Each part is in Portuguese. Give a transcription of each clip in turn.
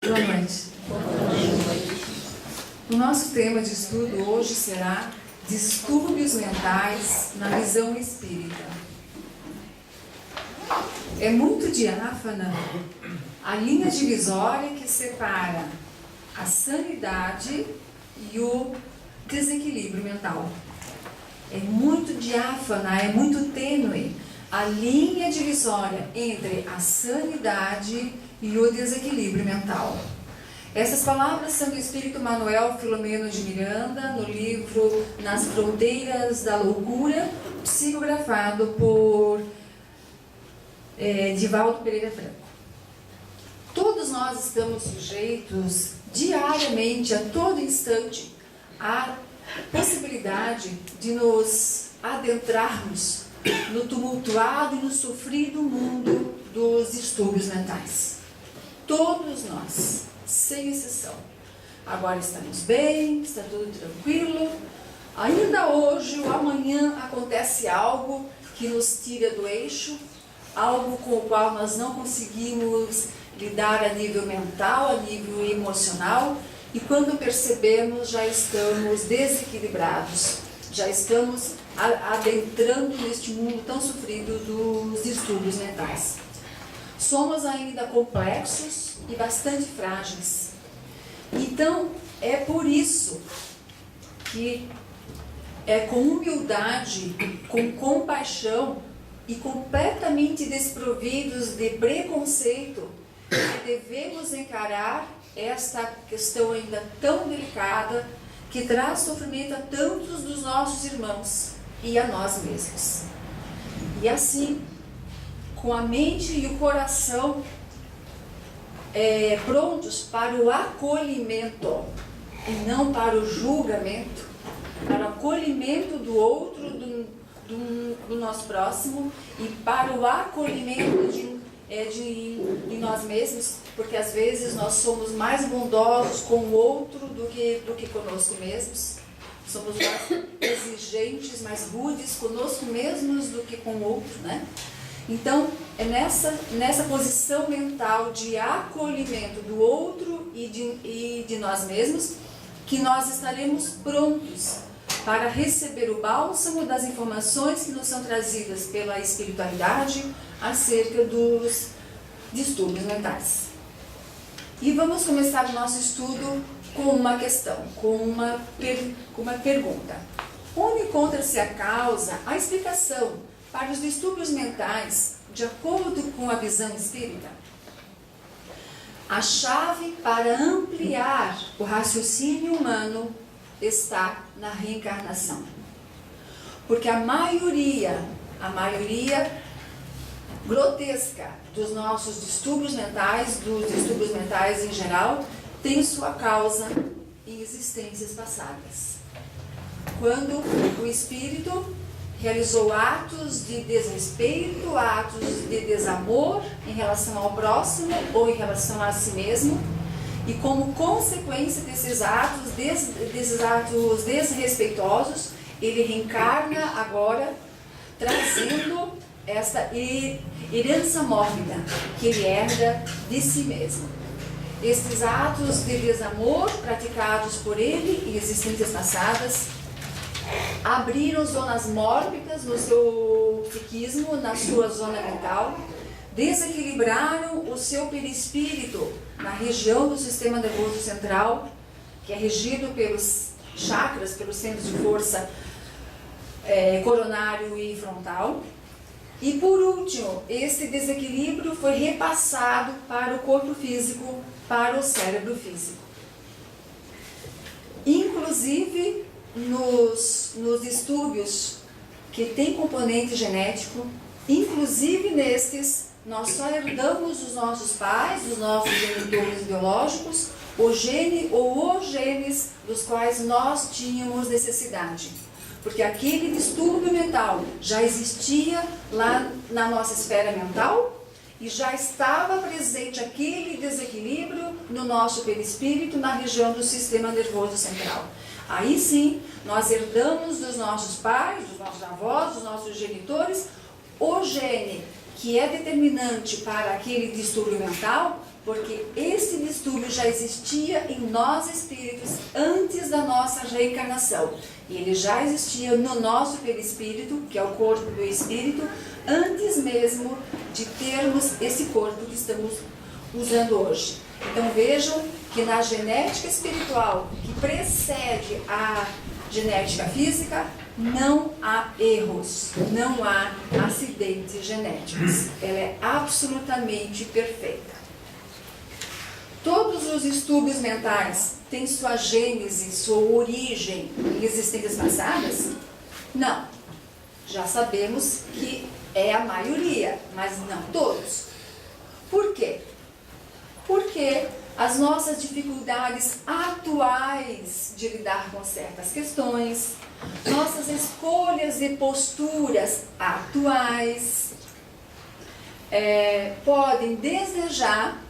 Boa noite. O nosso tema de estudo hoje será distúrbios mentais na visão espírita. É muito diáfana a linha divisória que separa a sanidade e o desequilíbrio mental. É muito diáfana, é muito tênue a linha divisória entre a sanidade e o desequilíbrio mental. Essas palavras são do Espírito Manuel Filomeno de Miranda, no livro Nas Fronteiras da Loucura, psicografado por Divaldo Pereira Franco. Todos nós estamos sujeitos diariamente, a todo instante, à possibilidade de nos adentrarmos no tumultuado e no sofrido mundo dos distúrbios mentais. Todos nós, sem exceção. Agora estamos bem, está tudo tranquilo. Ainda hoje ou amanhã acontece algo que nos tira do eixo, algo com o qual nós não conseguimos lidar a nível mental, a nível emocional, e quando percebemos já estamos desequilibrados, já estamos adentrando neste mundo tão sofrido dos distúrbios mentais. Somos ainda complexos e bastante frágeis. Então, é por isso que é com humildade, com compaixão e completamente desprovidos de preconceito que devemos encarar esta questão ainda tão delicada que traz sofrimento a tantos dos nossos irmãos e a nós mesmos. E assim, com a mente e o coração prontos para o acolhimento e não para o julgamento, para o acolhimento do outro, do nosso próximo, e para o acolhimento de nós mesmos, porque às vezes nós somos mais bondosos com o outro do que conosco mesmos. Somos mais exigentes, mais rudes conosco mesmos do que com o outro, né? Então, é nessa posição mental de acolhimento do outro e de nós mesmos que nós estaremos prontos para receber o bálsamo das informações que nos são trazidas pela espiritualidade acerca dos distúrbios mentais. E vamos começar o nosso estudo com uma questão, com uma pergunta. Onde encontra-se a causa, a explicação para os distúrbios mentais, de acordo com a visão espírita? A chave para ampliar o raciocínio humano está na reencarnação. Porque a maioria grotesca dos nossos distúrbios mentais, dos distúrbios mentais em geral, tem sua causa em existências passadas. Quando o espírito realizou atos de desrespeito, atos de desamor em relação ao próximo ou em relação a si mesmo, e como consequência desses atos desrespeitosos, ele reencarna agora trazendo esta herança mórbida que ele herda de si mesmo. Estes atos de desamor praticados por ele em existências passadas abriram zonas mórbidas no seu psiquismo, na sua zona mental, desequilibraram o seu perispírito na região do sistema nervoso central, que é regido pelos chakras, pelos centros de força coronário e frontal. E por último, esse desequilíbrio foi repassado para o corpo físico, para o cérebro físico. Inclusive, nos distúrbios que têm componente genético, inclusive nestes, nós só herdamos dos nossos pais, dos nossos genitores biológicos, o gene ou os genes dos quais nós tínhamos necessidade. Porque aquele distúrbio mental já existia lá na nossa esfera mental e já estava presente aquele desequilíbrio no nosso perispírito, na região do sistema nervoso central. Aí sim, nós herdamos dos nossos pais, dos nossos avós, dos nossos genitores, o gene que é determinante para aquele distúrbio mental, Porque esse distúrbio já existia em nós espíritos antes da nossa reencarnação. E ele já existia no nosso perispírito, que é o corpo do espírito, antes mesmo de termos esse corpo que estamos usando hoje. Então vejam que na genética espiritual, que precede a genética física, não há erros, não há acidentes genéticos. Ela é absolutamente perfeita. Todos os distúrbios mentais têm sua gênese, sua origem em existências passadas? Não. Já sabemos que é a maioria, mas não todos. Por quê? Porque as nossas dificuldades atuais de lidar com certas questões, nossas escolhas e posturas atuais, podem desejar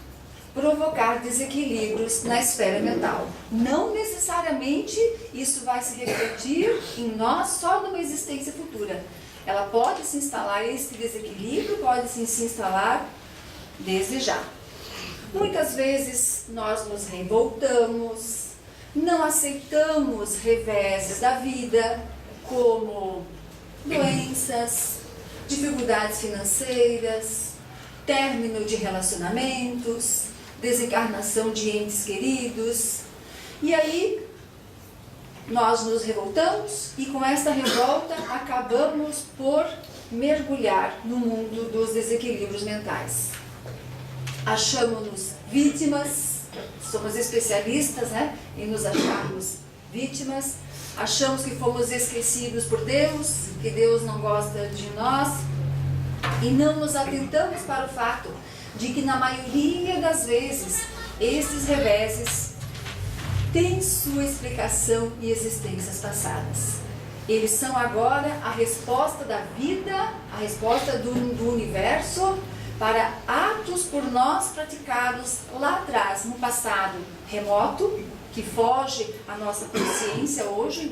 provocar desequilíbrios na esfera mental. Não necessariamente isso vai se refletir em nós só numa existência futura. Ela pode se instalar, esse desequilíbrio pode se instalar desde já. Muitas vezes nós nos revoltamos, não aceitamos reveses da vida, como doenças, dificuldades financeiras, término de relacionamentos, desencarnação de entes queridos. E aí nós nos revoltamos e com esta revolta acabamos por mergulhar no mundo dos desequilíbrios mentais. Achamos-nos vítimas, somos especialistas, em nos acharmos vítimas, achamos que fomos esquecidos por Deus, que Deus não gosta de nós, e não nos atentamos para o fato de que na maioria das vezes esses reveses têm sua explicação e existências passadas. Eles são agora a resposta da vida, a resposta do universo para atos por nós praticados lá atrás, no passado remoto, que foge à nossa consciência hoje,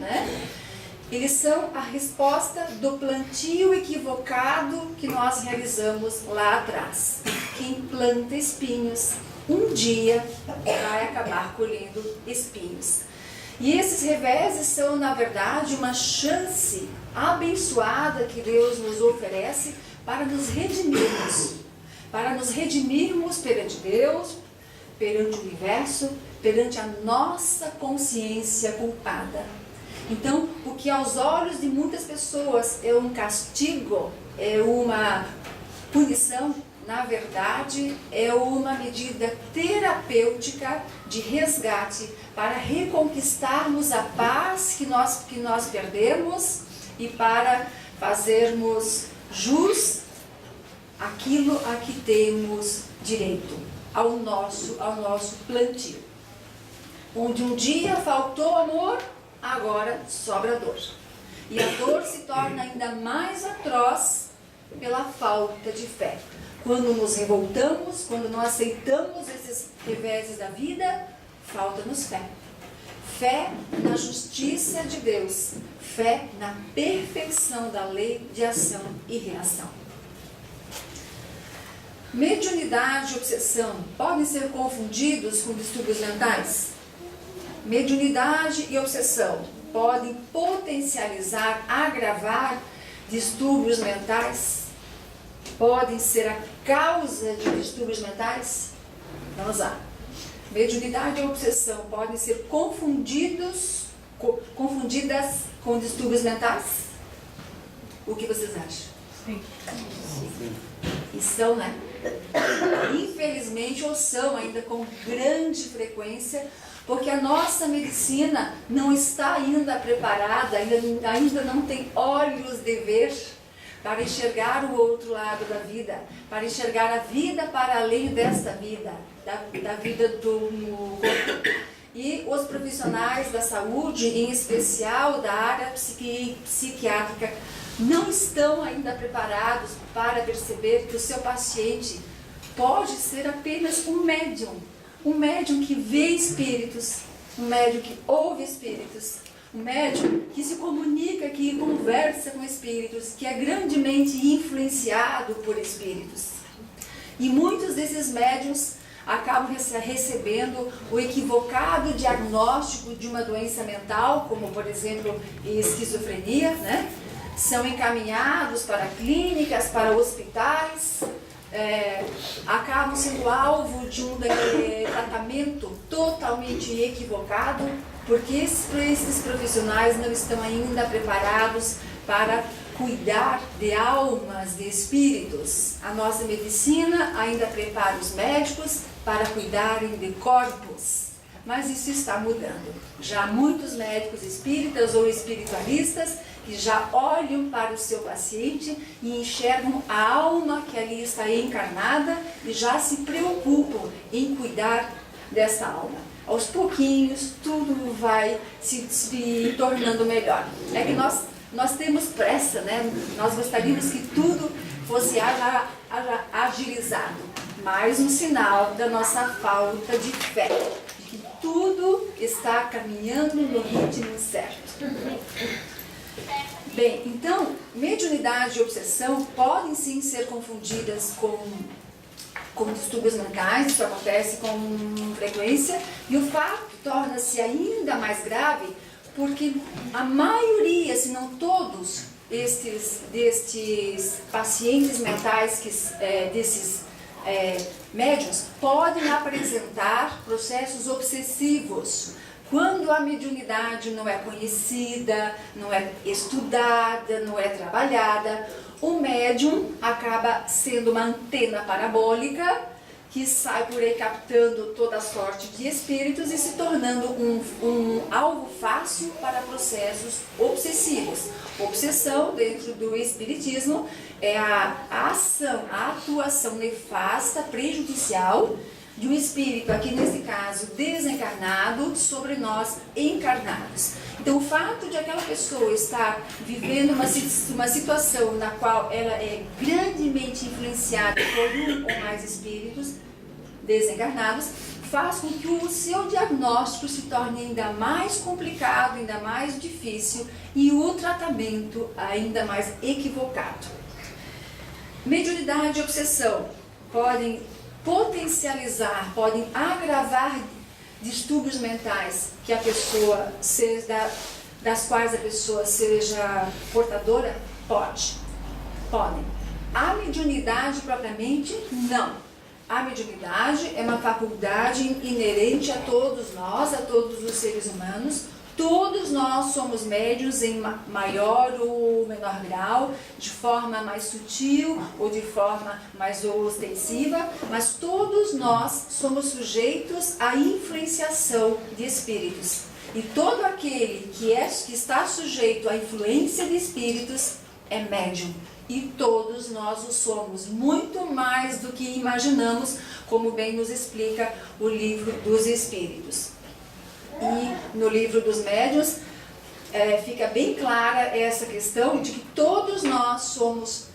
Eles são a resposta do plantio equivocado que nós realizamos lá atrás. Quem planta espinhos, um dia vai acabar colhendo espinhos. E esses reveses são, na verdade, uma chance abençoada que Deus nos oferece para nos redimirmos. Para nos redimirmos perante Deus, perante o universo, perante a nossa consciência culpada. Então, o que aos olhos de muitas pessoas é um castigo, é uma punição, na verdade, é uma medida terapêutica de resgate para reconquistarmos a paz que nós perdemos e para fazermos jus aquilo a que temos direito, ao nosso plantio. Onde um dia faltou amor, agora sobra dor. E a dor se torna ainda mais atroz pela falta de fé. Quando nos revoltamos, quando não aceitamos esses reveses da vida, falta-nos fé. Fé na justiça de Deus, fé na perfeição da lei de ação e reação. Mediunidade e obsessão podem ser confundidos com distúrbios mentais? Mediunidade e obsessão podem potencializar, agravar distúrbios mentais? Podem ser a causa de distúrbios mentais? Vamos lá. Mediunidade e obsessão podem ser confundidas com distúrbios mentais? O que vocês acham? Sim. E são, Infelizmente, ou são ainda com grande frequência, porque a nossa medicina não está ainda preparada, ainda não tem olhos de ver para enxergar o outro lado da vida, para enxergar a vida para além desta vida, da vida do corpo. E os profissionais da saúde, em especial da área psiquiátrica, não estão ainda preparados para perceber que o seu paciente pode ser apenas um médium que vê espíritos, um médium que ouve espíritos, um médium que se comunica, que conversa com espíritos, que é grandemente influenciado por espíritos. E muitos desses médiuns acabam recebendo o equivocado diagnóstico de uma doença mental, como por exemplo esquizofrenia, né? São encaminhados para clínicas, para hospitais, acabam sendo alvo de um tratamento totalmente equivocado, porque esses profissionais não estão ainda preparados para cuidar de almas, de espíritos. A nossa medicina ainda prepara os médicos para cuidarem de corpos, mas isso está mudando. Já há muitos médicos espíritas ou espiritualistas que já olham para o seu paciente e enxergam a alma que ali está encarnada e já se preocupam em cuidar dessa alma. Aos pouquinhos, tudo vai se tornando melhor. É que nós temos pressa, né? Nós gostaríamos que tudo fosse agilizado. Mais um sinal da nossa falta de fé, de que tudo está caminhando no ritmo certo. Bem, então, mediunidade e obsessão podem sim ser confundidas com distúrbios mentais, isso acontece com frequência, e o fato torna-se ainda mais grave porque a maioria, se não todos, destes pacientes mentais, desses médiuns, podem apresentar processos obsessivos. Quando a mediunidade não é conhecida, não é estudada, não é trabalhada, o médium acaba sendo uma antena parabólica que sai por aí captando toda sorte de espíritos e se tornando um alvo fácil para processos obsessivos. Obsessão, dentro do espiritismo, é a atuação nefasta, prejudicial, de um espírito, aqui nesse caso desencarnado, sobre nós encarnados. Então o fato de aquela pessoa estar vivendo uma situação na qual ela é grandemente influenciada por um ou mais espíritos desencarnados, faz com que o seu diagnóstico se torne ainda mais complicado, ainda mais difícil e o tratamento ainda mais equivocado. Mediunidade e obsessão podem potencializar, podem agravar distúrbios mentais que a pessoa das quais a pessoa seja portadora? Podem. A mediunidade propriamente, não. A mediunidade é uma faculdade inerente a todos nós, a todos os seres humanos. Todos nós somos médiuns em maior ou menor grau, de forma mais sutil ou de forma mais ostensiva, mas todos nós somos sujeitos à influenciação de espíritos. E todo aquele que está sujeito à influência de espíritos é médium. E todos nós o somos, muito mais do que imaginamos, como bem nos explica o Livro dos Espíritos. E no Livro dos Médiuns fica bem clara essa questão de que todos nós somos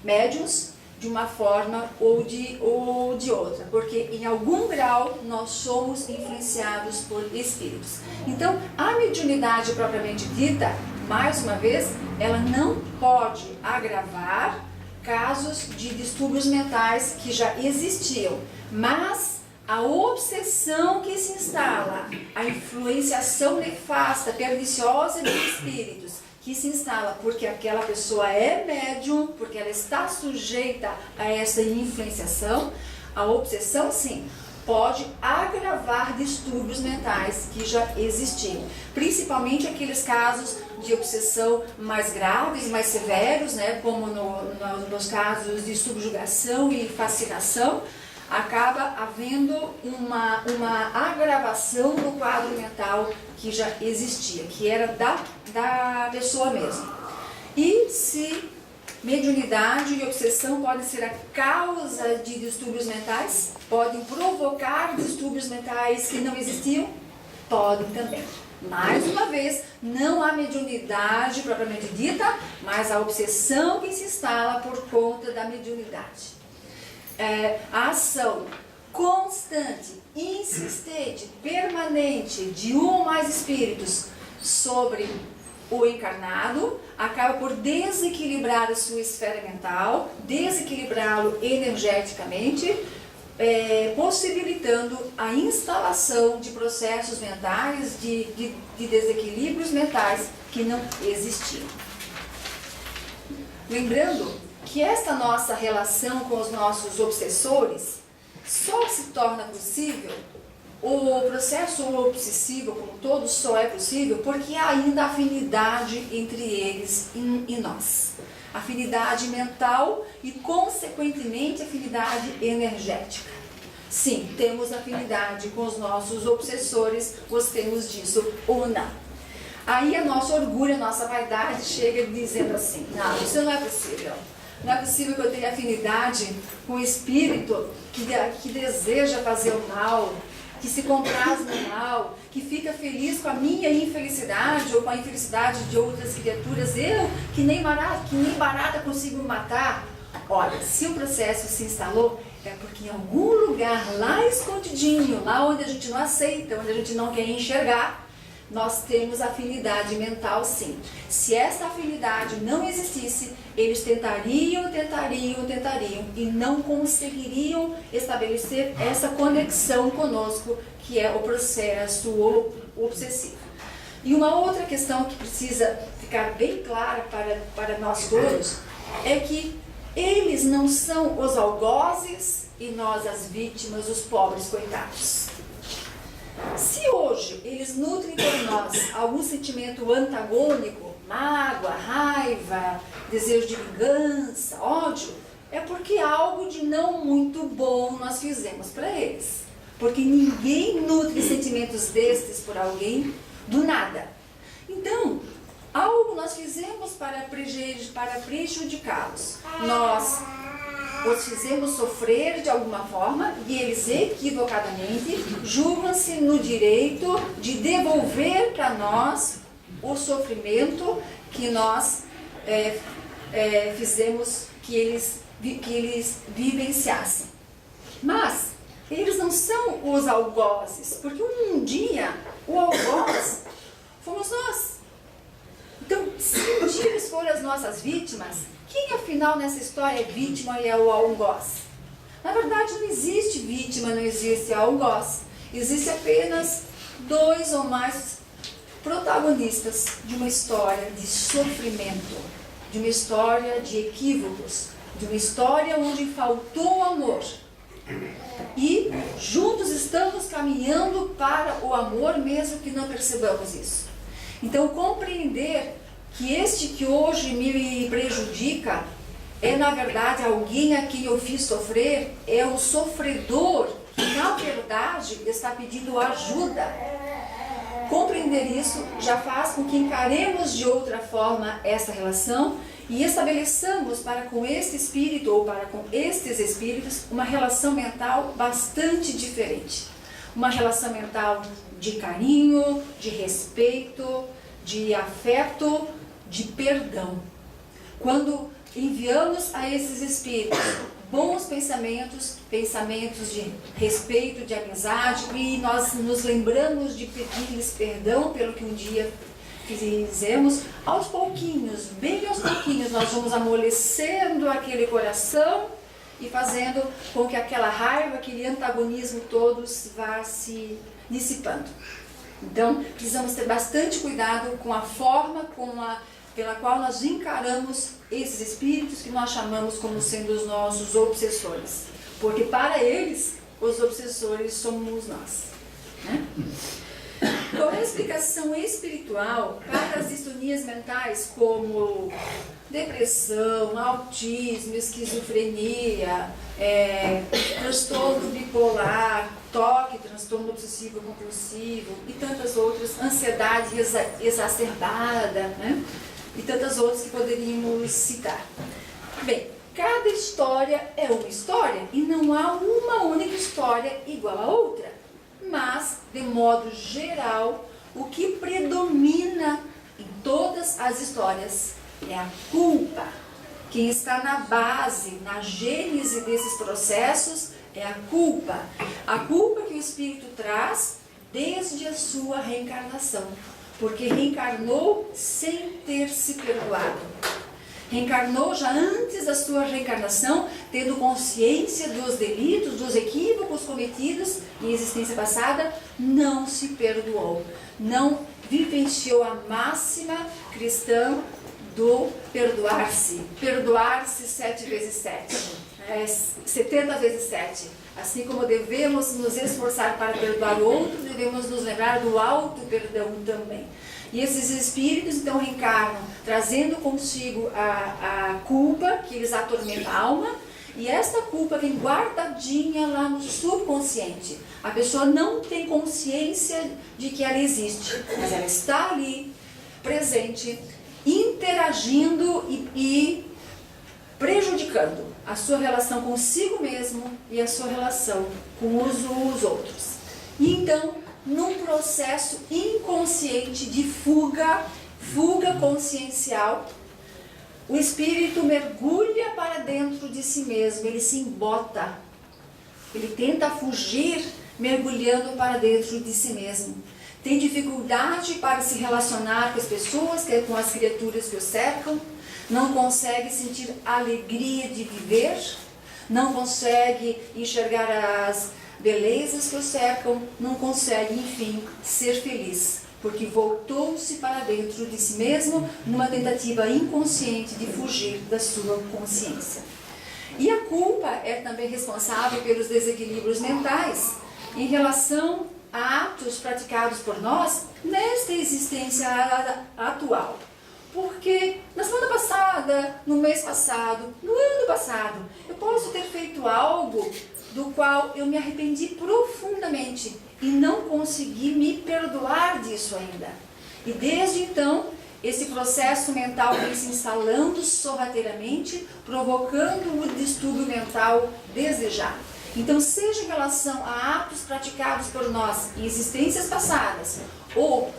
médiuns de uma forma ou de outra, porque em algum grau nós somos influenciados por espíritos. Então, a mediunidade propriamente dita, mais uma vez, ela não pode agravar casos de distúrbios mentais que já existiam, mas a obsessão que se instala, a influenciação nefasta, perniciosa de espíritos, que se instala porque aquela pessoa é médium, porque ela está sujeita a essa influenciação, a obsessão, sim, pode agravar distúrbios mentais que já existiam. Principalmente aqueles casos de obsessão mais graves, mais severos, né, como nos casos de subjugação e fascinação, acaba havendo uma agravação do quadro mental que já existia, que era da pessoa mesma. E se mediunidade e obsessão podem ser a causa de distúrbios mentais, podem provocar distúrbios mentais que não existiam, podem também. Mais uma vez, não há mediunidade propriamente dita, mas a obsessão que se instala por conta da mediunidade. A ação constante, insistente, permanente de um ou mais espíritos sobre o encarnado acaba por desequilibrar a sua esfera mental, desequilibrá-lo energeticamente, possibilitando a instalação de processos mentais, de desequilíbrios mentais que não existiam. Lembrando que esta nossa relação com os nossos obsessores só se torna possível, o processo obsessivo como todo só é possível porque há ainda afinidade entre eles e nós. Afinidade mental e, consequentemente, afinidade energética. Sim, temos afinidade com os nossos obsessores, gostemos disso ou não. Aí a nosso orgulho, a nossa vaidade chega dizendo assim, não, isso não é possível. Não é possível que eu tenha afinidade com o espírito que deseja fazer o mal, que se compraz no mal, que fica feliz com a minha infelicidade ou com a infelicidade de outras criaturas, eu que nem barata consigo matar. Olha, se o processo se instalou, é porque em algum lugar lá escondidinho, lá onde a gente não aceita, onde a gente não quer enxergar, nós temos afinidade mental, sim. Se essa afinidade não existisse, eles tentariam e não conseguiriam estabelecer essa conexão conosco, que é o processo obsessivo. E uma outra questão que precisa ficar bem clara para nós todos é que eles não são os algozes e nós as vítimas, os pobres coitados. Se hoje eles nutrem por nós algum sentimento antagônico, mágoa, raiva, desejo de vingança, ódio, é porque algo de não muito bom nós fizemos para eles. Porque ninguém nutre sentimentos destes por alguém do nada. Então, algo nós fizemos para prejudicá-los. Nós os fizemos sofrer de alguma forma e eles equivocadamente julgam-se no direito de devolver para nós o sofrimento que nós fizemos que eles vivenciassem. Mas eles não são os algozes, porque um dia o algoz fomos nós. Então, se um dia eles forem as nossas vítimas, quem afinal nessa história é vítima e é o algoz? Na verdade não existe vítima, não existe algoz. Existe apenas dois ou mais protagonistas de uma história de sofrimento, de uma história de equívocos, de uma história onde faltou amor. E juntos estamos caminhando para o amor, mesmo que não percebamos isso. Então, compreender que este que hoje me prejudica é, na verdade, alguém a quem eu fiz sofrer, é o sofredor que, na verdade, está pedindo ajuda. Compreender isso já faz com que encaremos de outra forma essa relação e estabeleçamos para com este espírito ou para com estes espíritos uma relação mental bastante diferente. Uma relação mental de carinho, de respeito, de afeto, de perdão. Quando enviamos a esses espíritos bons pensamentos, pensamentos de respeito, de amizade, e nós nos lembramos de pedir-lhes perdão pelo que um dia fizemos, aos pouquinhos, bem aos pouquinhos, nós vamos amolecendo aquele coração e fazendo com que aquela raiva, aquele antagonismo todos vá se dissipando. Então, precisamos ter bastante cuidado com a forma pela qual nós encaramos esses espíritos que nós chamamos como sendo os nossos obsessores. Porque para eles, os obsessores somos nós. Né? Qual é a explicação espiritual para as distonias mentais como depressão, autismo, esquizofrenia, transtorno bipolar, toque, transtorno obsessivo compulsivo e tantas outras, ansiedade exacerbada, né? E tantas outras que poderíamos citar. Bem, cada história é uma história e não há uma única história igual a outra. Mas, de modo geral, o que predomina em todas as histórias é a culpa. Quem está na base, na gênese desses processos é a culpa. A culpa que o espírito traz desde a sua reencarnação, porque reencarnou sem ter se perdoado. reencarnou já antes da sua reencarnação, tendo consciência dos delitos, dos equívocos cometidos em existência passada, não se perdoou, não vivenciou a máxima cristã do perdoar-se. Perdoar-se 7 vezes 7, 70 vezes 7. Assim como devemos nos esforçar para perdoar o outro, devemos nos lembrar do alto perdão também. E esses espíritos então reencarnam, trazendo consigo a culpa que lhes atormenta a alma, e esta culpa vem guardadinha lá no subconsciente. A pessoa não tem consciência de que ela existe, mas ela está ali, presente, interagindo e prejudicando a sua relação consigo mesmo e a sua relação com os outros. E então, num processo inconsciente de fuga consciencial, o espírito mergulha para dentro de si mesmo, ele se embota, ele tenta fugir mergulhando para dentro de si mesmo. Tem dificuldade para se relacionar com as pessoas, com as criaturas que o cercam, não consegue sentir a alegria de viver, não consegue enxergar as belezas que o cercam, não consegue, enfim, ser feliz, porque voltou-se para dentro de si mesmo numa tentativa inconsciente de fugir da sua consciência. E a culpa é também responsável pelos desequilíbrios mentais em relação a atos praticados por nós nesta existência atual. Porque na semana passada, no mês passado, no ano passado, eu posso ter feito algo do qual eu me arrependi profundamente e não consegui me perdoar disso ainda. E desde então, esse processo mental vem se instalando sorrateiramente, provocando o distúrbio mental desejado. Então, seja em relação a atos praticados por nós em existências passadas ou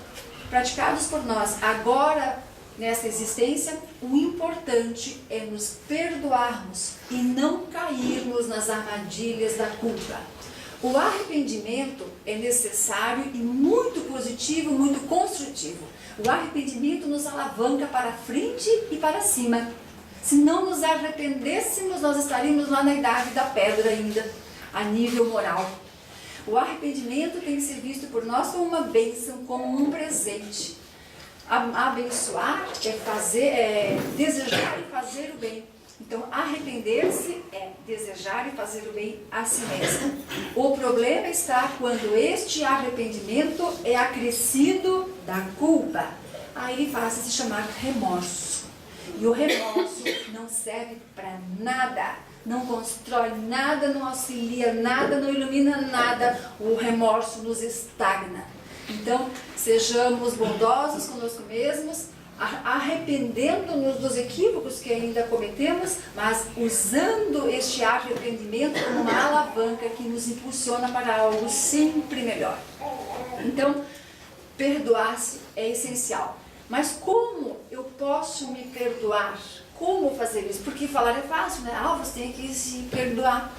praticados por nós agora nesta existência, o importante é nos perdoarmos e não cairmos nas armadilhas da culpa. O arrependimento é necessário e muito positivo, muito construtivo. O arrependimento nos alavanca para frente e para cima. Se não nos arrependêssemos, nós estaríamos lá na idade da pedra ainda, a nível moral. O arrependimento tem que ser visto por nós como uma bênção, como um presente. Abençoar é desejar e fazer o bem. Então, arrepender-se é desejar e fazer o bem a si mesmo. O problema está quando este arrependimento é acrescido da culpa. Aí ele passa a se chamar remorso. E o remorso não serve para nada. Não constrói nada, não auxilia nada, não ilumina nada. O remorso nos estagna. Então, sejamos bondosos conosco mesmos, arrependendo-nos dos equívocos que ainda cometemos, mas usando este arrependimento como uma alavanca que nos impulsiona para algo sempre melhor. Então, perdoar-se é essencial. Mas como eu posso me perdoar? Como fazer isso? Porque falar é fácil, né? Você tem que se perdoar.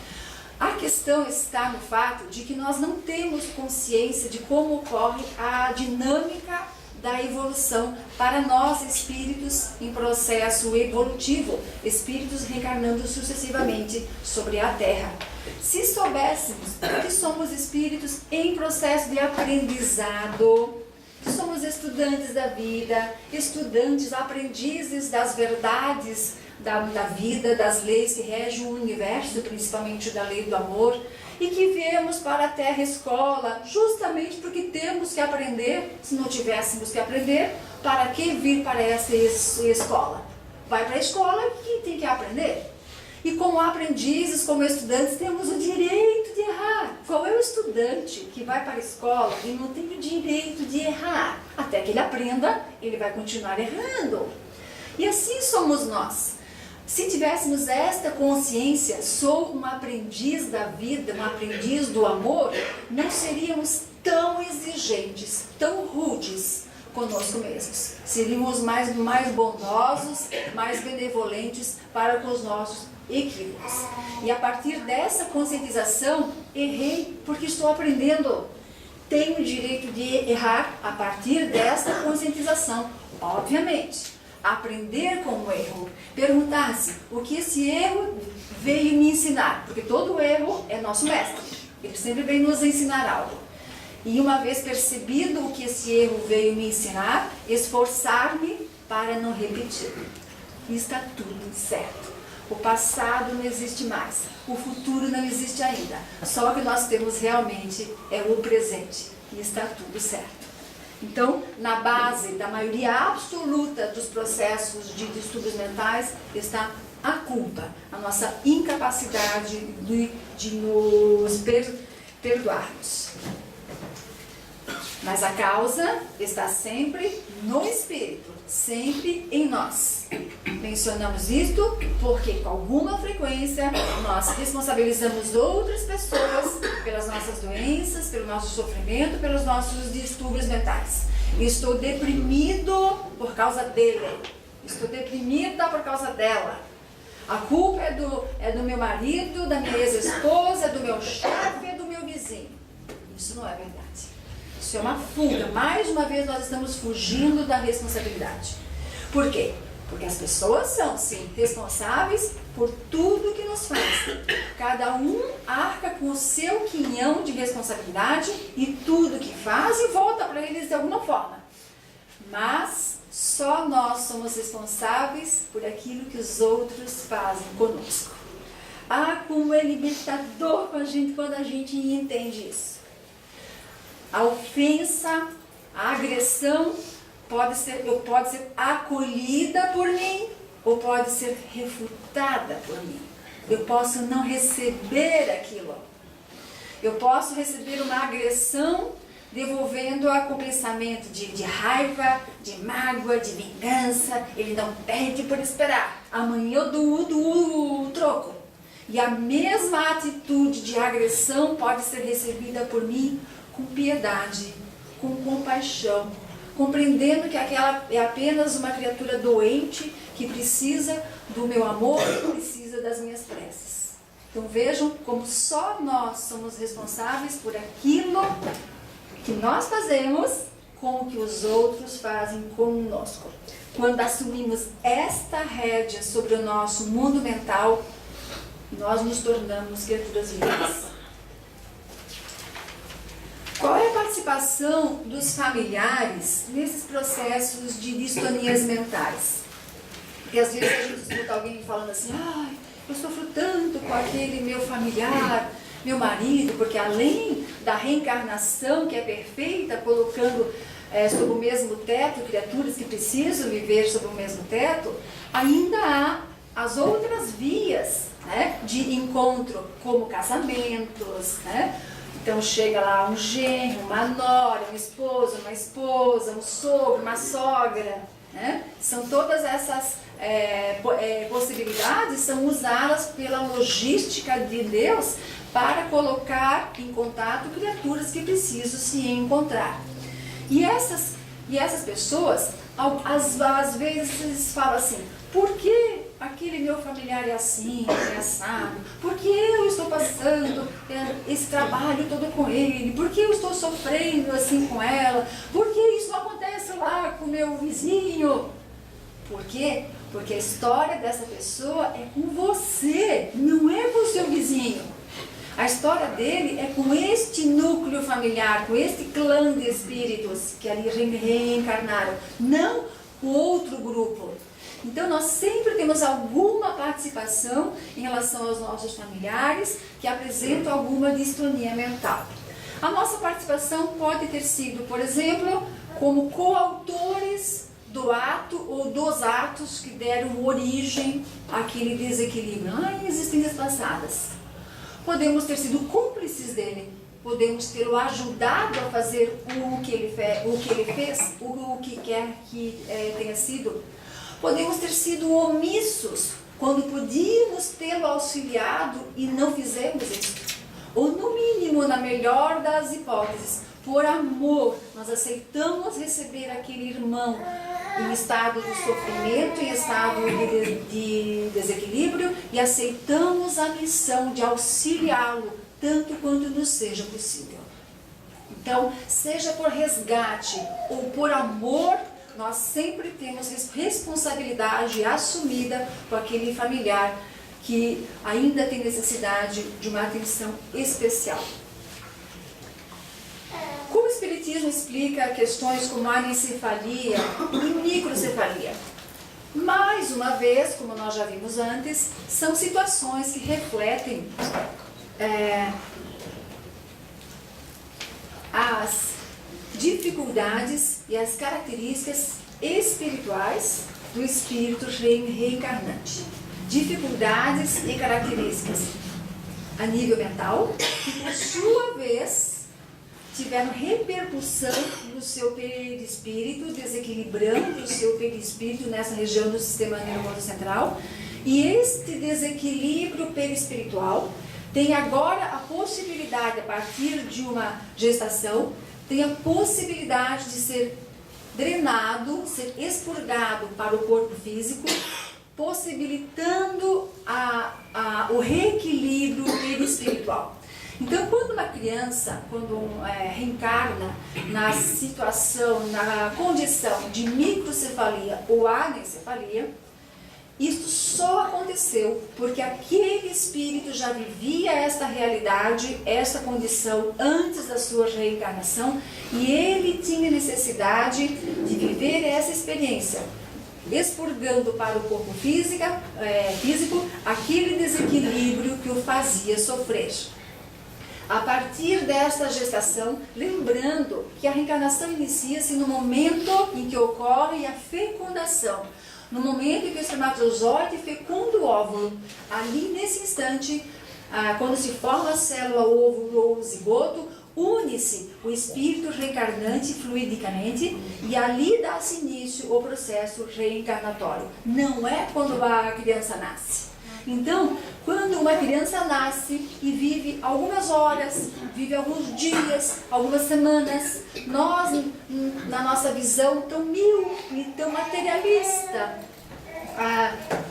A questão está no fato de que nós não temos consciência de como ocorre a dinâmica da evolução para nós, espíritos em processo evolutivo, espíritos reencarnando sucessivamente sobre a Terra. Se soubéssemos que somos espíritos em processo de aprendizado, que somos estudantes da vida, estudantes, aprendizes das verdades da vida, das leis que regem o universo, principalmente da lei do amor, e que viemos para a Terra Escola justamente porque temos que aprender. Se não tivéssemos que aprender, para que vir para essa escola? Vai para a escola que tem que aprender. E como aprendizes, como estudantes, temos o direito de errar. Qual é o estudante que vai para a escola e não tem o direito de errar? Até que ele aprenda, ele vai continuar errando. E assim somos nós. Se tivéssemos esta consciência, sou um aprendiz da vida, um aprendiz do amor, não seríamos tão exigentes, tão rudes conosco mesmos. Seríamos mais bondosos, mais benevolentes para com os nossos equívocos. E a partir dessa conscientização, errei porque estou aprendendo. Tenho o direito de errar a partir dessa conscientização, obviamente. aprender com o erro, perguntar-se o que esse erro veio me ensinar, porque todo erro é nosso mestre, ele sempre vem nos ensinar algo. E uma vez percebido o que esse erro veio me ensinar, esforçar-me para não repetir. E está tudo certo. O passado não existe mais, o futuro não existe ainda. Só o que nós temos realmente é o presente. E está tudo certo. Então, na base da maioria absoluta dos processos de distúrbios mentais está a culpa, a nossa incapacidade de nos perdoarmos. Mas a causa está sempre no espírito, sempre em nós. Mencionamos isto porque com alguma frequência nós responsabilizamos outras pessoas pelas nossas doenças, pelo nosso sofrimento, pelos nossos distúrbios mentais. Estou deprimido por causa dele. Estou deprimida por causa dela. A culpa é do meu marido, da minha ex-esposa, do meu chefe, é do meu vizinho. Isso não é verdade. Isso é uma fuga. Mais uma vez nós estamos fugindo da responsabilidade. Por quê? Porque as pessoas são, sim, responsáveis por tudo que nos faz. Cada um arca com o seu quinhão de responsabilidade e tudo que faz e volta para eles de alguma forma. Mas só nós somos responsáveis por aquilo que os outros fazem conosco. Ah, como é libertador com a gente quando a gente entende isso. A ofensa, a agressão pode ser acolhida por mim ou pode ser refutada por mim. Eu posso não receber aquilo. Eu posso receber uma agressão devolvendo-a com pensamento de raiva, de mágoa, de vingança. Ele não perde por esperar. Amanhã eu dou o troco. E a mesma atitude de agressão pode ser recebida por mim com piedade, com compaixão, compreendendo que aquela é apenas uma criatura doente que precisa do meu amor, que precisa das minhas preces. Então vejam como só nós somos responsáveis por aquilo que nós fazemos com o que os outros fazem conosco. Quando assumimos esta rédea sobre o nosso mundo mental, nós nos tornamos criaturas livres. Qual é a participação dos familiares nesses processos de distonias mentais? Porque às vezes a gente escuta alguém falando assim, ai, eu sofro tanto com aquele meu familiar, meu marido, porque além da reencarnação que é perfeita, colocando sob o mesmo teto criaturas que precisam viver sob o mesmo teto, ainda há as outras vias, né, de encontro, como casamentos, né? Então chega lá um genro, uma nora, um esposo, uma esposa, um sogro, uma sogra, né? São todas essas possibilidades, são usadas pela logística de Deus para colocar em contato criaturas que precisam se encontrar. E essas pessoas, às vezes falam assim, por que aquele meu familiar é assim, é assado? Por que eu estou passando esse trabalho todo com ele? Por que eu estou sofrendo assim com ela? Por que isso não acontece lá com o meu vizinho? Por quê? Porque a história dessa pessoa é com você, não é com o seu vizinho. A história dele é com este núcleo familiar, com este clã de espíritos que ali reencarnaram, não com outro grupo. Então nós sempre temos alguma participação em relação aos nossos familiares que apresentam alguma distonia mental. A nossa participação pode ter sido, por exemplo, como coautores do ato ou dos atos que deram origem àquele desequilíbrio lá em existências passadas. Podemos ter sido cúmplices dele, podemos tê-lo ajudado a fazer o que ele fez, o que quer que tenha sido. Podemos ter sido omissos quando podíamos tê-lo auxiliado e não fizemos isso. Ou no mínimo, na melhor das hipóteses, por amor, nós aceitamos receber aquele irmão em estado de sofrimento, em estado de desequilíbrio e aceitamos a missão de auxiliá-lo tanto quanto nos seja possível. Então, seja por resgate ou por amor, nós sempre temos responsabilidade assumida com aquele familiar que ainda tem necessidade de uma atenção especial. Como o Espiritismo explica questões como anencefalia e microcefalia? Mais uma vez, como nós já vimos antes, são situações que refletem as dificuldades e as características espirituais do espírito reencarnante. Dificuldades e características a nível mental, que por sua vez tiveram repercussão no seu perispírito, desequilibrando o seu perispírito nessa região do sistema nervoso central. E este desequilíbrio perispiritual tem agora a possibilidade, a partir de uma gestação, tem a possibilidade de ser drenado, ser expurgado para o corpo físico, possibilitando o reequilíbrio perispiritual. Então, quando uma criança, reencarna na situação, na condição de microcefalia ou anencefalia, isso só aconteceu porque aquele espírito já vivia esta realidade, esta condição antes da sua reencarnação, e ele tinha necessidade de viver essa experiência, expurgando para o corpo físico aquele desequilíbrio que o fazia sofrer. A partir desta gestação, lembrando que a reencarnação inicia-se no momento em que ocorre a fecundação, no momento em que o espermatozoide fecunda o óvulo. Ali, nesse instante, quando se forma a célula, o óvulo ou o zigoto, une-se o espírito reencarnante fluidicamente e ali dá-se início ao processo reencarnatório. Não é quando a criança nasce. Então, quando uma criança nasce e vive algumas horas, vive alguns dias, algumas semanas, nós, na nossa visão tão míope e tão materialista,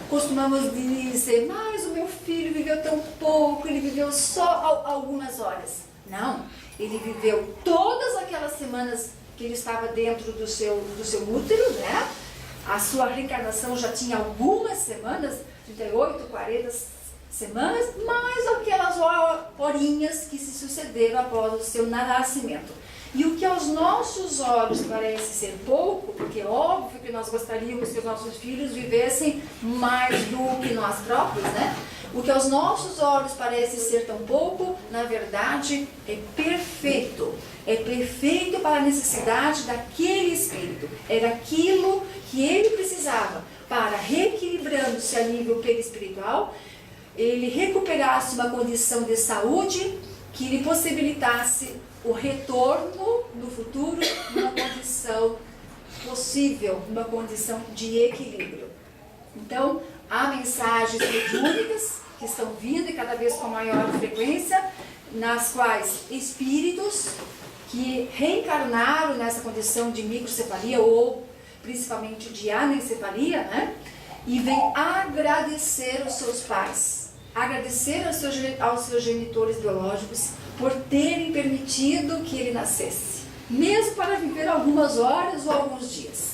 costumamos dizer, mas o meu filho viveu tão pouco, ele viveu só algumas horas. Não, ele viveu todas aquelas semanas que ele estava dentro do seu útero, né? A sua reencarnação já tinha algumas semanas, 38, 40 semanas, mais aquelas horinhas que se sucederam após o seu nascimento. E o que aos nossos olhos parece ser pouco, porque é óbvio que nós gostaríamos que os nossos filhos vivessem mais do que nós próprios, né? O que aos nossos olhos parece ser tão pouco, na verdade, é perfeito. É perfeito para a necessidade daquele espírito. Era aquilo que ele precisava para, reequilibrando-se a nível perispiritual, ele recuperasse uma condição de saúde que lhe possibilitasse o retorno no futuro numa condição possível, numa condição de equilíbrio. Então, há mensagens mediúnicas que estão vindo e cada vez com maior frequência, nas quais espíritos que reencarnaram nessa condição de microcefalia ou principalmente de anencefalia, né? E vem agradecer aos seus pais, agradecer aos seus genitores biológicos por terem permitido que ele nascesse, mesmo para viver algumas horas ou alguns dias.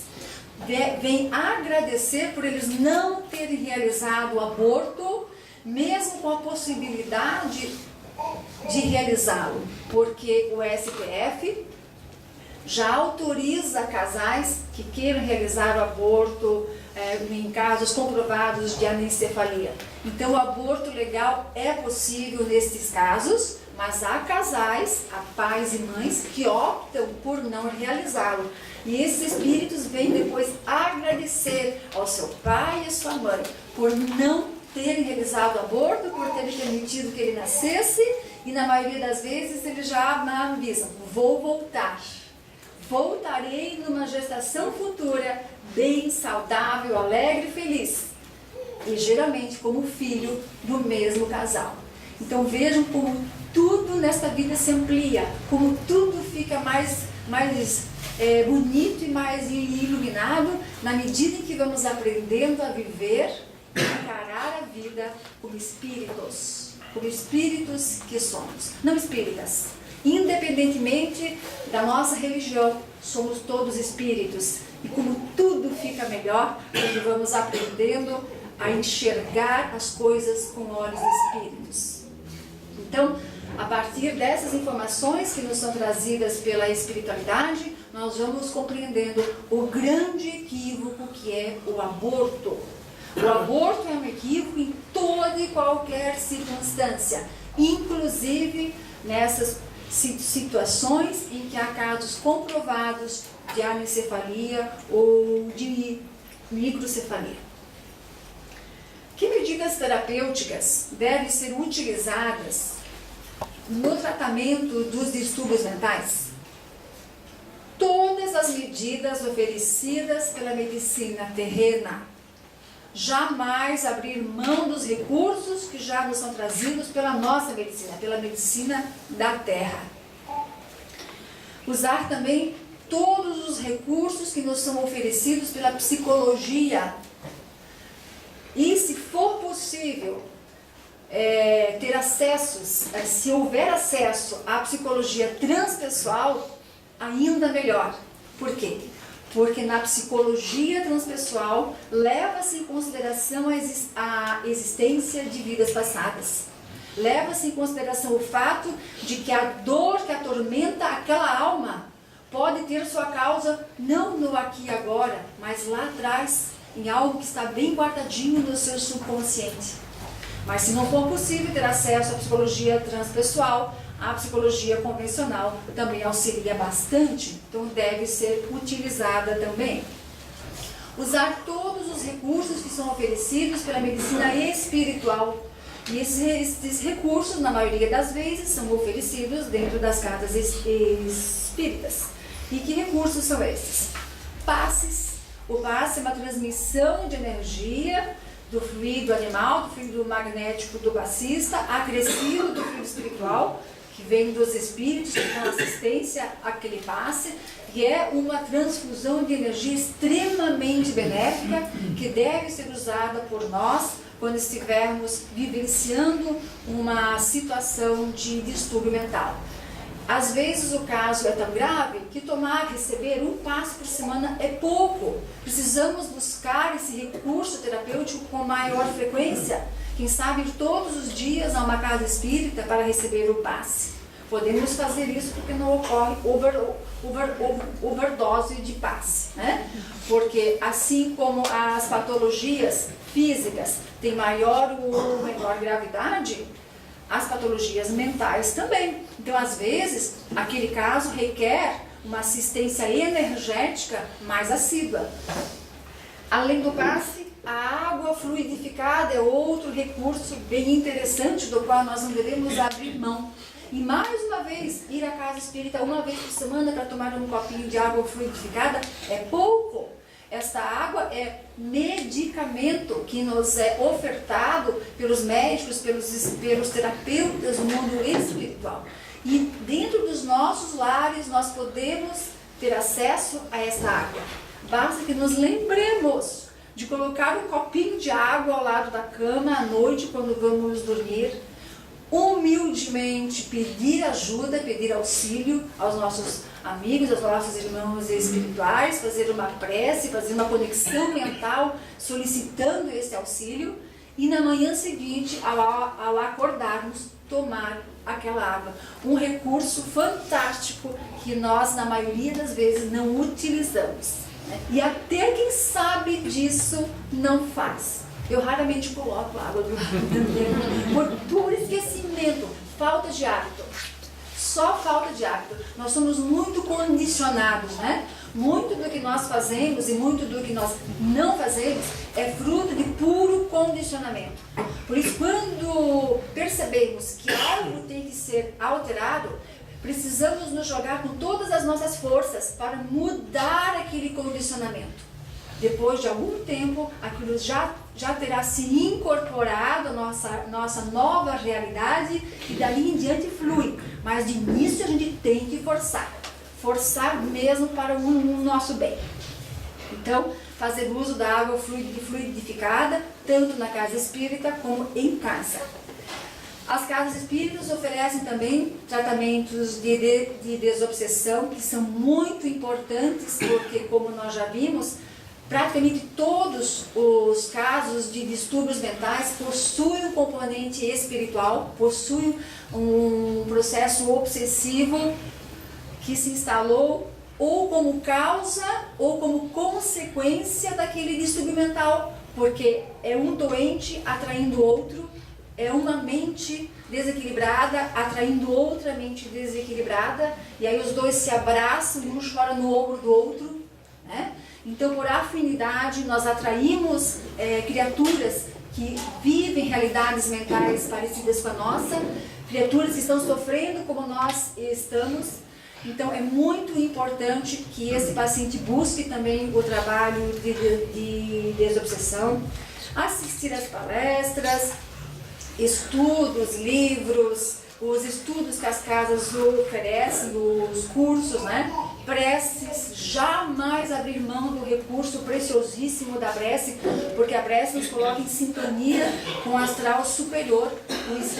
Vem agradecer por eles não terem realizado o aborto, mesmo com a possibilidade de realizá-lo, porque o STF já autoriza casais que queiram realizar o aborto em casos comprovados de anencefalia. Então, o aborto legal é possível nesses casos, mas há casais, há pais e mães que optam por não realizá-lo. E esses espíritos vêm depois agradecer ao seu pai e à sua mãe por não terem realizado o aborto, por terem permitido que ele nascesse, e na maioria das vezes eles já avisam, vou voltar. Voltarei numa gestação futura, bem, saudável, alegre e feliz. E geralmente como filho do mesmo casal. Então vejam como tudo nesta vida se amplia, como tudo fica mais bonito e mais iluminado na medida em que vamos aprendendo a viver e encarar a vida como espíritos que somos. Não espíritas, Independentemente da nossa religião, somos todos espíritos. E como tudo fica melhor quando vamos aprendendo a enxergar as coisas com olhos espíritos. Então, a partir dessas informações que nos são trazidas pela espiritualidade, nós vamos compreendendo o grande equívoco que é o aborto. O aborto é um equívoco em toda e qualquer circunstância, inclusive nessas situações em que há casos comprovados de anencefalia ou de microcefalia. Que medidas terapêuticas devem ser utilizadas no tratamento dos distúrbios mentais? Todas as medidas oferecidas pela medicina terrena. Jamais abrir mão dos recursos que já nos são trazidos pela nossa medicina, pela medicina da terra. Usar também todos os recursos que nos são oferecidos pela psicologia. E, se for possível, ter acessos, se houver acesso à psicologia transpessoal, ainda melhor. Por quê? Porque na psicologia transpessoal leva-se em consideração a existência de vidas passadas. Leva-se em consideração o fato de que a dor que atormenta aquela alma pode ter sua causa não no aqui e agora, mas lá atrás, em algo que está bem guardadinho no seu subconsciente. Mas se não for possível ter acesso à psicologia transpessoal, a psicologia convencional também auxilia bastante, então deve ser utilizada também. Usar todos os recursos que são oferecidos pela medicina espiritual. E esses recursos, na maioria das vezes, são oferecidos dentro das casas espíritas. E que recursos são esses? Passes. O passe é uma transmissão de energia do fluido animal, do fluido magnético do passista, acrescido do fluido espiritual, que vem dos espíritos, que dão assistência àquele passe, e é uma transfusão de energia extremamente benéfica, que deve ser usada por nós quando estivermos vivenciando uma situação de distúrbio mental. Às vezes o caso é tão grave que receber um passe por semana é pouco. Precisamos buscar esse recurso terapêutico com maior frequência. Quem sabe ir todos os dias a uma casa espírita para receber o passe. Podemos fazer isso porque não ocorre overdose de passe, né? Porque assim como as patologias físicas têm maior ou menor gravidade, as patologias mentais também. Então, às vezes, aquele caso requer uma assistência energética mais assídua. Além do passe, a água fluidificada é outro recurso bem interessante do qual nós não devemos abrir mão. E mais uma vez, ir à casa espírita uma vez por semana para tomar um copinho de água fluidificada é pouco. Esta água é medicamento que nos é ofertado pelos médicos, pelos terapeutas do mundo espiritual. E dentro dos nossos lares nós podemos ter acesso a essa água. Basta que nos lembremos de colocar um copinho de água ao lado da cama à noite quando vamos dormir. Humildemente pedir ajuda, pedir auxílio aos nossos amigos, aos nossos irmãos espirituais, fazer uma prece, fazer uma conexão mental, solicitando esse auxílio, e na manhã seguinte, ao acordarmos, tomar aquela água. Um recurso fantástico que nós, na maioria das vezes, não utilizamos, né? E até quem sabe disso não faz. Eu raramente coloco água do lado por esquecimento, falta de hábito. Só falta de hábito. Nós somos muito condicionados, né? Muito do que nós fazemos e muito do que nós não fazemos é fruto de puro condicionamento. Por isso, quando percebemos que algo tem que ser alterado, precisamos nos jogar com todas as nossas forças para mudar aquele condicionamento. Depois de algum tempo, aquilo já terá se incorporado à nossa nova realidade e dali em diante flui. Mas de início a gente tem que forçar mesmo para o nosso bem. Então, fazer uso da água fluidificada, tanto na casa espírita como em casa. As casas espíritas oferecem também tratamentos de desobsessão, que são muito importantes, porque, como nós já vimos, praticamente todos os casos de distúrbios mentais possuem um componente espiritual, possuem um processo obsessivo que se instalou ou como causa ou como consequência daquele distúrbio mental, porque é um doente atraindo outro, é uma mente desequilibrada atraindo outra mente desequilibrada, e aí os dois se abraçam, um chora no ombro do outro, né? Então, por afinidade, nós atraímos criaturas que vivem realidades mentais parecidas com a nossa, criaturas que estão sofrendo como nós estamos. Então, é muito importante que esse paciente busque também o trabalho de desobsessão, assistir às palestras, estudos, livros, os estudos que as casas oferecem, os cursos, né? Preces, jamais abrir mão do recurso preciosíssimo da prece, porque a prece nos coloca em sintonia com o astral superior,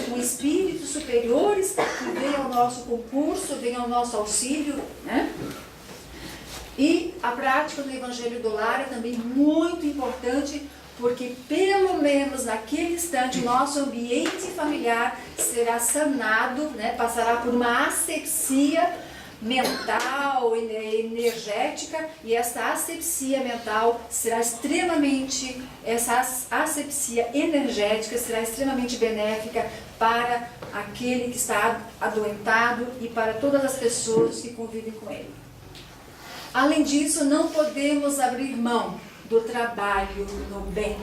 com espíritos superiores que vêm ao nosso concurso, vêm ao nosso auxílio, né? E a prática do Evangelho do Lar é também muito importante, porque pelo menos naquele instante nosso ambiente familiar será sanado, né? Passará por uma asepsia mental, energética, e essa asepsia mental será extremamente, essa asepsia energética será extremamente benéfica para aquele que está adoentado e para todas as pessoas que convivem com ele. Além disso, não podemos abrir mão do trabalho no bem.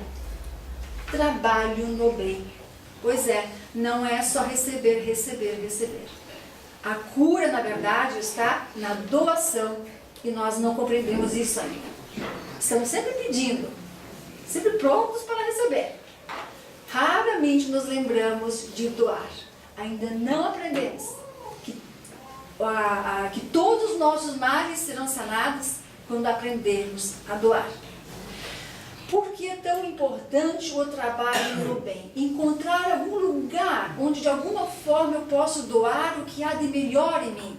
Trabalho no bem. Pois é, não é só receber, receber, receber. A cura, na verdade, está na doação, e nós não compreendemos isso ainda. Estamos sempre pedindo, sempre prontos para receber. Raramente nos lembramos de doar. Ainda não aprendemos que todos os nossos males serão sanados quando aprendermos a doar. Por que é tão importante o trabalho no bem? Encontrar algum lugar onde de alguma forma eu posso doar o que há de melhor em mim.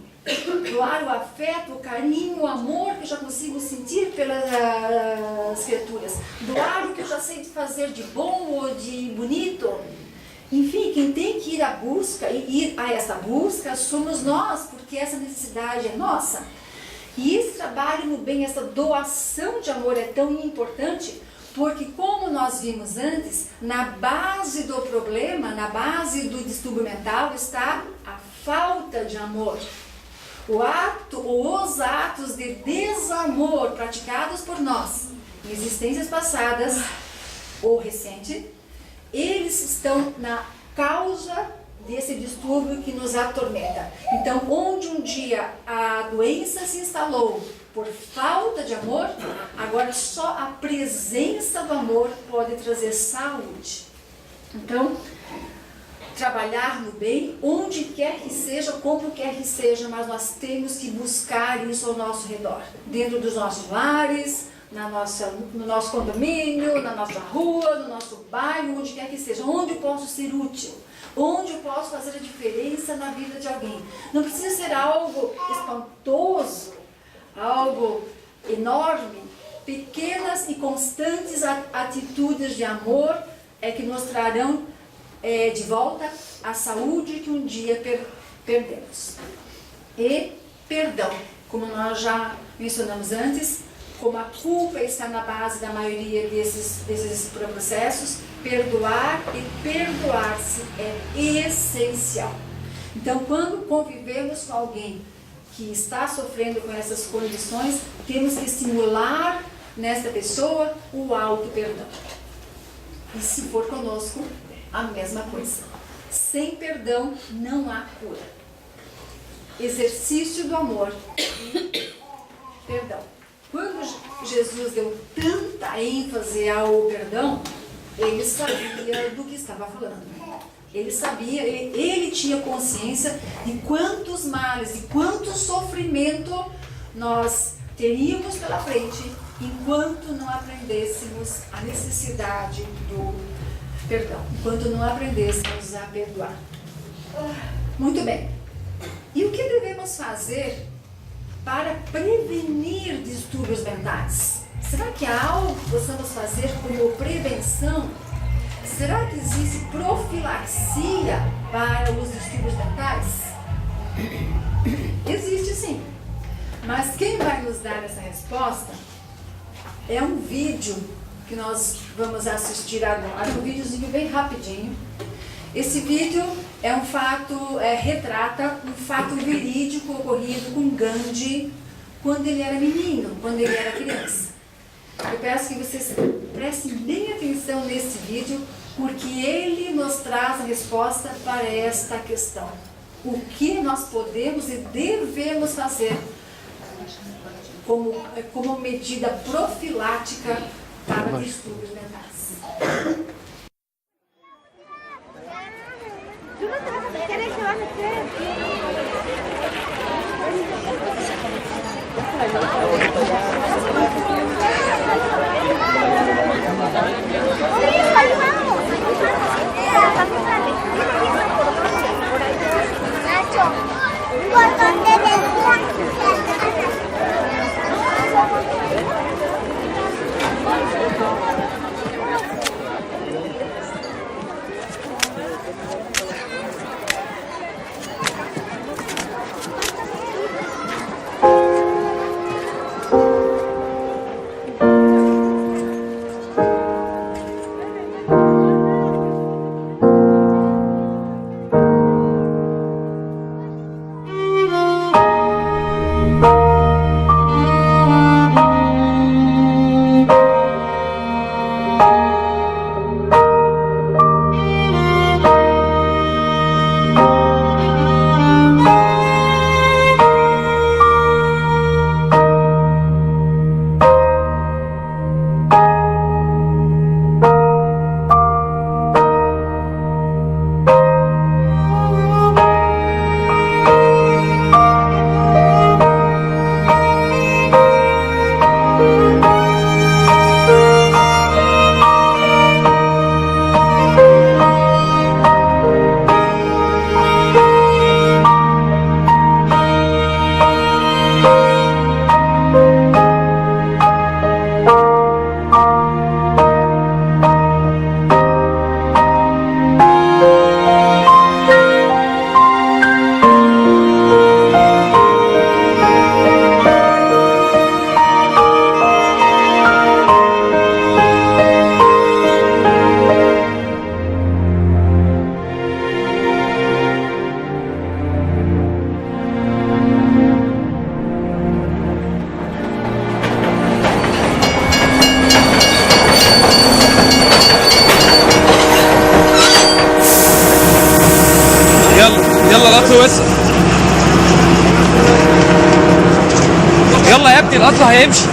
Doar o afeto, o carinho, o amor que eu já consigo sentir pelas criaturas. Doar o que eu já sei de fazer de bom ou de bonito. Enfim, quem tem que ir à busca, e ir a essa busca somos nós, porque essa necessidade é nossa. E esse trabalho no bem, essa doação de amor é tão importante, porque, como nós vimos antes, na base do problema, na base do distúrbio mental, está a falta de amor. Os atos de desamor praticados por nós em existências passadas ou recentes, eles estão na causa desse distúrbio que nos atormenta. Então, onde um dia a doença se instalou por falta de amor, agora só a presença do amor pode trazer saúde. Então, trabalhar no bem, onde quer que seja, como quer que seja, mas nós temos que buscar isso ao nosso redor, dentro dos nossos lares, no nosso condomínio, na nossa rua, no nosso bairro, onde quer que seja, onde eu posso ser útil, onde eu posso fazer a diferença na vida de alguém. Não precisa ser algo espantoso, algo enorme. Pequenas e constantes atitudes de amor é que nos trarão de volta a saúde que um dia perdemos. E perdão, como nós já mencionamos antes, como a culpa está na base da maioria desses processos, perdoar e perdoar-se é essencial. Então, quando convivemos com alguém que está sofrendo com essas condições, temos que estimular nesta pessoa o auto-perdão. E se for conosco, a mesma coisa. Sem perdão não há cura. Exercício do amor e perdão. Quando Jesus deu tanta ênfase ao perdão, ele sabia do que estava falando. Ele sabia, ele tinha consciência de quantos males, de quanto sofrimento nós teríamos pela frente enquanto não aprendêssemos a necessidade Perdão, enquanto não aprendêssemos a perdoar. Muito bem. E o que devemos fazer para prevenir distúrbios mentais? Será que há algo que possamos fazer como prevenção? Será que existe profilaxia para os distúrbios mentais? Existe sim. Mas quem vai nos dar essa resposta é um vídeo que nós vamos assistir agora, um videozinho bem rapidinho. Esse vídeo é um fato, retrata um fato verídico ocorrido com Gandhi quando ele era menino, quando ele era criança. Eu peço que vocês prestem bem atenção nesse vídeo, porque ele nos traz a resposta para esta questão. O que nós podemos e devemos fazer como medida profilática para distúrbios mentais. يلا القطر وسع. يلا يا ابني القطر هيمشي.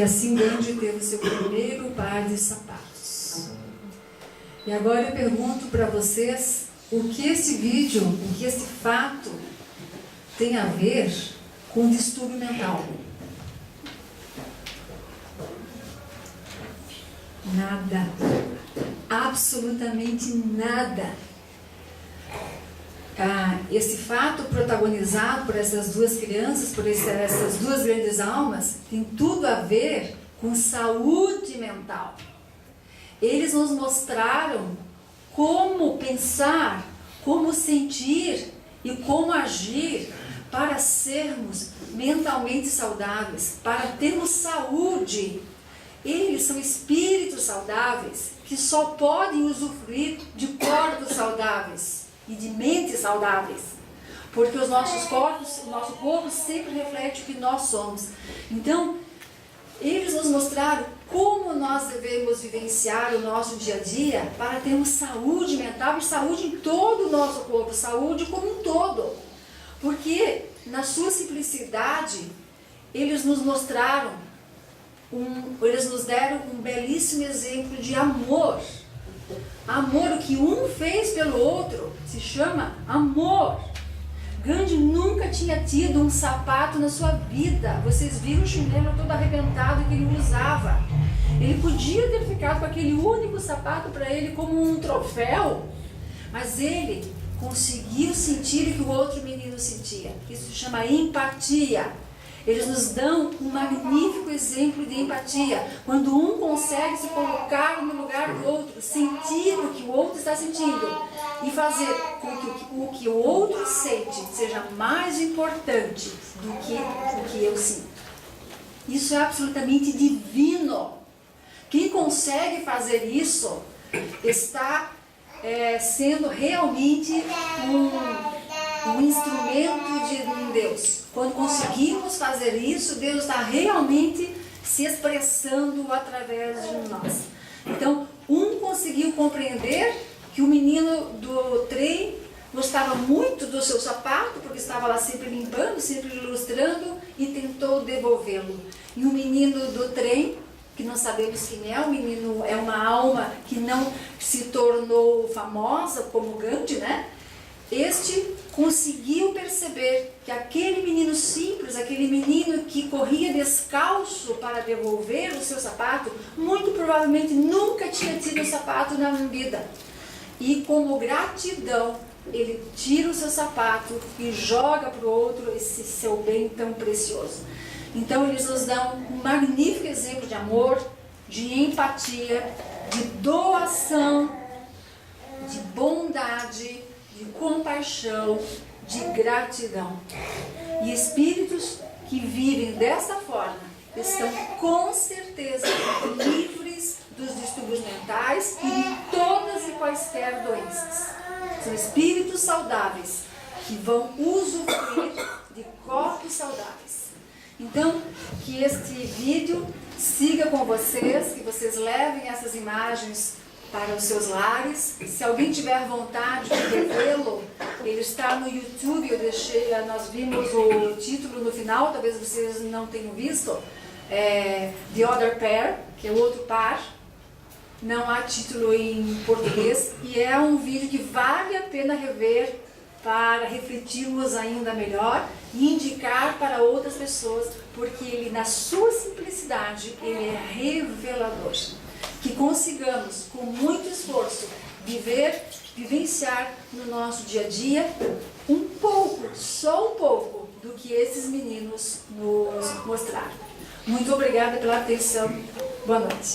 E assim Gandhi teve o seu primeiro par de sapatos. E agora eu pergunto para vocês o que esse vídeo, o que esse fato tem a ver com distúrbio mental. Nada. Absolutamente nada. Esse fato protagonizado por essas duas crianças, por essas duas grandes almas, tem tudo a ver com saúde mental. Eles nos mostraram como pensar, como sentir e como agir para sermos mentalmente saudáveis, para termos saúde. Eles são espíritos saudáveis que só podem usufruir de corpos saudáveis e de mentes saudáveis, porque os nossos corpos, o nosso corpo sempre reflete o que nós somos. Então, eles nos mostraram como nós devemos vivenciar o nosso dia a dia para termos saúde mental e saúde em todo o nosso corpo, saúde como um todo. Porque, na sua simplicidade, eles nos mostraram, eles nos deram um belíssimo exemplo de amor. Amor, o que um fez pelo outro, se chama amor. Gandhi nunca tinha tido um sapato na sua vida. Vocês viram o chinelo todo arrebentado que ele usava. Ele podia ter ficado com aquele único sapato para ele como um troféu, mas ele conseguiu sentir o que o outro menino sentia. Isso se chama empatia. Eles nos dão um magnífico exemplo de empatia. Quando um consegue se colocar no lugar do outro, sentir o que o outro está sentindo e fazer com que o que o outro sente seja mais importante do que o que eu sinto. Isso é absolutamente divino. Quem consegue fazer isso está sendo realmente um instrumento de Deus. Quando conseguimos fazer isso, Deus está realmente se expressando através de nós. Então, um conseguiu compreender que o menino do trem gostava muito do seu sapato, porque estava lá sempre limpando, sempre ilustrando, e tentou devolvê-lo. E o menino do trem, que não sabemos quem é, o menino é uma alma que não se tornou famosa como Gandhi, né? Este conseguiu perceber que aquele menino simples, aquele menino que corria descalço para devolver o seu sapato, muito provavelmente nunca tinha tido um sapato na vida. E como gratidão, ele tira o seu sapato e joga para o outro esse seu bem tão precioso. Então eles nos dão um magnífico exemplo de amor, de empatia, de doação, de bondade, de compaixão, de gratidão. E espíritos que vivem dessa forma estão com certeza livres dos distúrbios mentais e de todas e quaisquer doenças. São espíritos saudáveis que vão usufruir de corpos saudáveis. Então, que este vídeo siga com vocês, que vocês levem essas imagens para os seus lares. Se alguém tiver vontade de revê-lo, ele está no YouTube. Nós vimos o título no final, talvez vocês não tenham visto, The Other Pair, que é o outro par. Não há título em português, e é um vídeo que vale a pena rever para refletirmos ainda melhor e indicar para outras pessoas, porque ele, na sua simplicidade, ele é revelador. Que consigamos, com muito esforço, vivenciar no nosso dia a dia um pouco, só um pouco, do que esses meninos nos mostraram. Muito obrigada pela atenção. Boa noite.